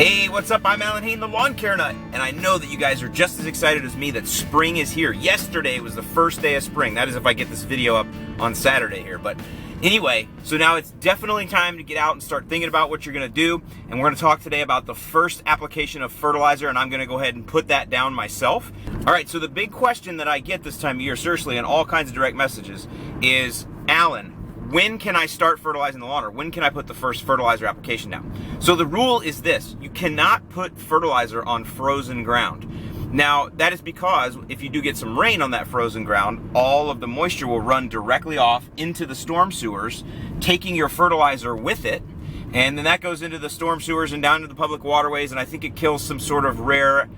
Hey, what's up? I'm Allyn, Hane, the lawn care nut, and I know that you guys are just as excited as me that spring is here. Yesterday was the first day of spring. That is if I get this video up on Saturday here, but anyway, so now it's definitely time to get out and start thinking about what you're gonna do, and we're gonna talk today about the first application of fertilizer, and I'm gonna go ahead and put that down myself. All right, so the big question that I get this time of year, seriously, in all kinds of direct messages, is, Allyn, when can I start fertilizing the lawn, or when can I put the first fertilizer application down? So the rule is this: you cannot put fertilizer on frozen ground. Now, that is because if you do get some rain on that frozen ground, all of the moisture will run directly off into the storm sewers, taking your fertilizer with it, and then that goes into the storm sewers and down to the public waterways, and I think it kills some sort of rare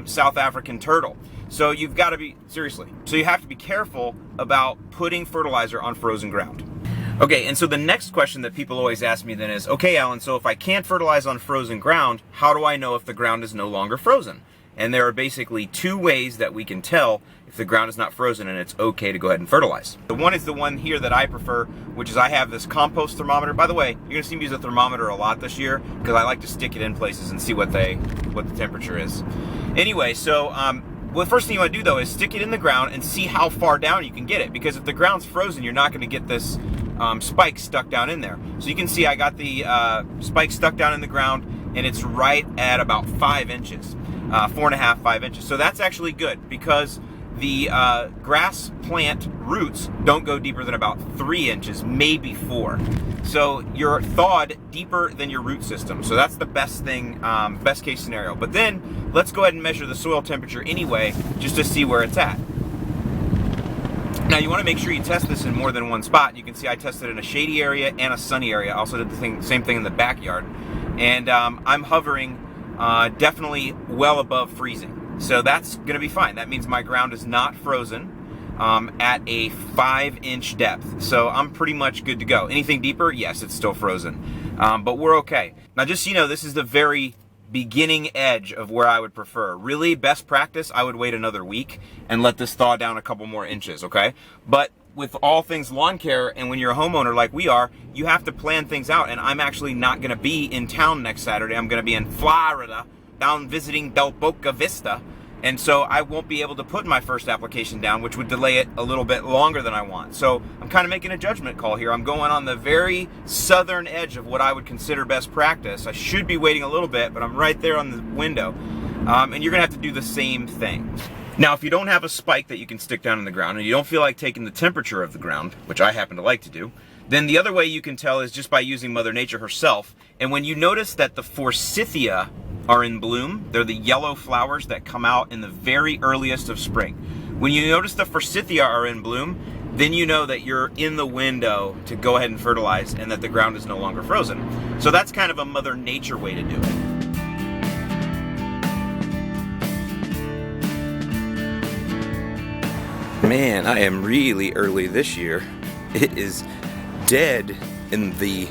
South African turtle. So you've got to be, seriously, so you have to be careful about putting fertilizer on frozen ground. Okay, and so the next question that people always ask me then is, okay, Allyn, so if I can't fertilize on frozen ground, how do I know if the ground is no longer frozen? And there are basically two ways that we can tell if the ground is not frozen and it's okay to go ahead and fertilize. The one is the one here that I prefer, which is I have this compost thermometer. By the way, you're gonna see me use a thermometer a lot this year because I like to stick it in places and see what the temperature is. Anyway, so well, the first thing you want to do though is stick it in the ground and see how far down you can get it, because if the ground's frozen, you're not going to get this spike stuck down in there. So you can see I got the spike stuck down in the ground, and it's right at about 5 inches, 4.5, 5 inches. So that's actually good because the grass plant roots don't go deeper than about 3 inches, maybe 4. So you're thawed deeper than your root system. So that's the best thing, best case scenario. But then let's go ahead and measure the soil temperature anyway, just to see where it's at. Now you want to make sure you test this in more than one spot. You can see I tested in a shady area and a sunny area. I also did the same thing in the backyard. And I'm hovering definitely well above freezing. So that's going to be fine. That means my ground is not frozen at a 5-inch depth. So I'm pretty much good to go. Anything deeper? Yes, it's still frozen. But we're okay. Now just so you know, this is the very beginning edge of where I would prefer. Really, best practice, I would wait another week and let this thaw down a couple more inches, okay? But with all things lawn care, and when you're a homeowner like we are, you have to plan things out, and I'm actually not gonna be in town next Saturday. I'm gonna be in Florida, down visiting Del Boca Vista, and so I won't be able to put my first application down, which would delay it a little bit longer than I want. So I'm kind of making a judgment call here. I'm going on the very southern edge of what I would consider best practice. I should be waiting a little bit, but I'm right there on the window. And you're gonna have to do the same thing. Now, if you don't have a spike that you can stick down in the ground, and you don't feel like taking the temperature of the ground, which I happen to like to do, then the other way you can tell is just by using Mother Nature herself. And when you notice that the FORSYTHIA are in bloom, they're the yellow flowers that come out in the very earliest of spring. When you notice the FORSYTHIA are in bloom, then you know that you're in the window to go ahead and fertilize and that the ground is no longer frozen. So that's kind of a Mother Nature way to do it. Man, I am really early this year. It is dead in the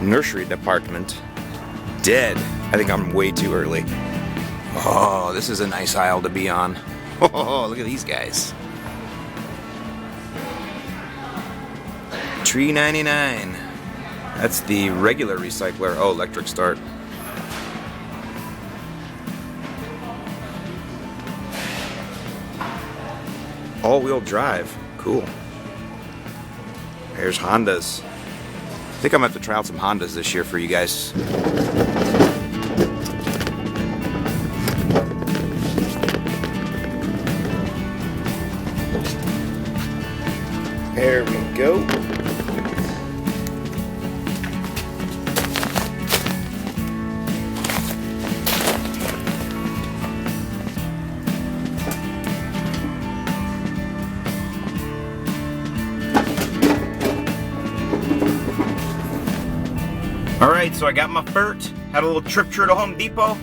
nursery department. Dead. I think I'm way too early. Oh, this is a nice aisle to be on. Oh, look at these guys. $3.99. That's the regular recycler. Oh, electric start. All-wheel drive. Cool. There's Hondas. I think I'm going to have to try out some Hondas this year for you guys. There we go. Alright, so I got my FERT, had a little trip through to Home Depot.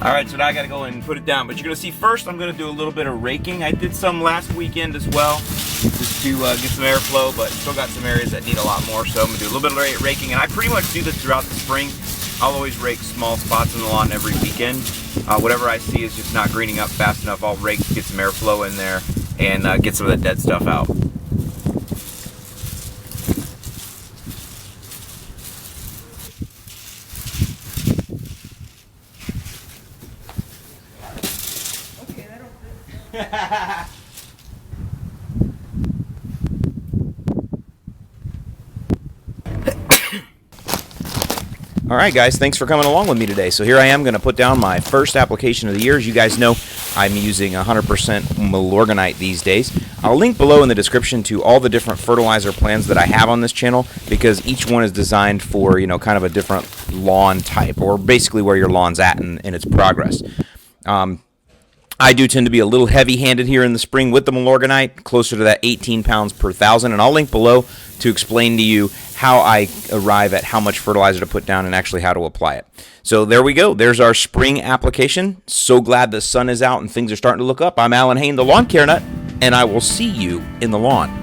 Alright, so now I gotta go and put it down, but you're gonna see first I'm gonna do a little bit of raking. I did some last weekend as well, just to get some airflow, but still got some areas that need a lot more, so I'm gonna do a little bit of raking, and I pretty much do this throughout the spring. I'll always rake small spots in the lawn every weekend. Whatever I see is just not greening up fast enough, I'll rake to get some airflow in there and get some of that dead stuff out. All right, guys, thanks for coming along with me today. So here I am going to put down my first application of the year. As you guys know, I'm using 100% Milorganite these days. I'll link below in the description to all the different fertilizer plans that I have on this channel, because each one is designed for, you know, kind of a different lawn type, or basically where your lawn's at in its progress. I do tend to be a little heavy-handed here in the spring with the Milorganite, closer to that 18 pounds per thousand, and I'll link below to explain to you how I arrive at how much fertilizer to put down and actually how to apply it. So there we go. There's our spring application. So glad the sun is out and things are starting to look up. I'm Allyn Hane, the Lawn Care Nut, and I will see you in the lawn.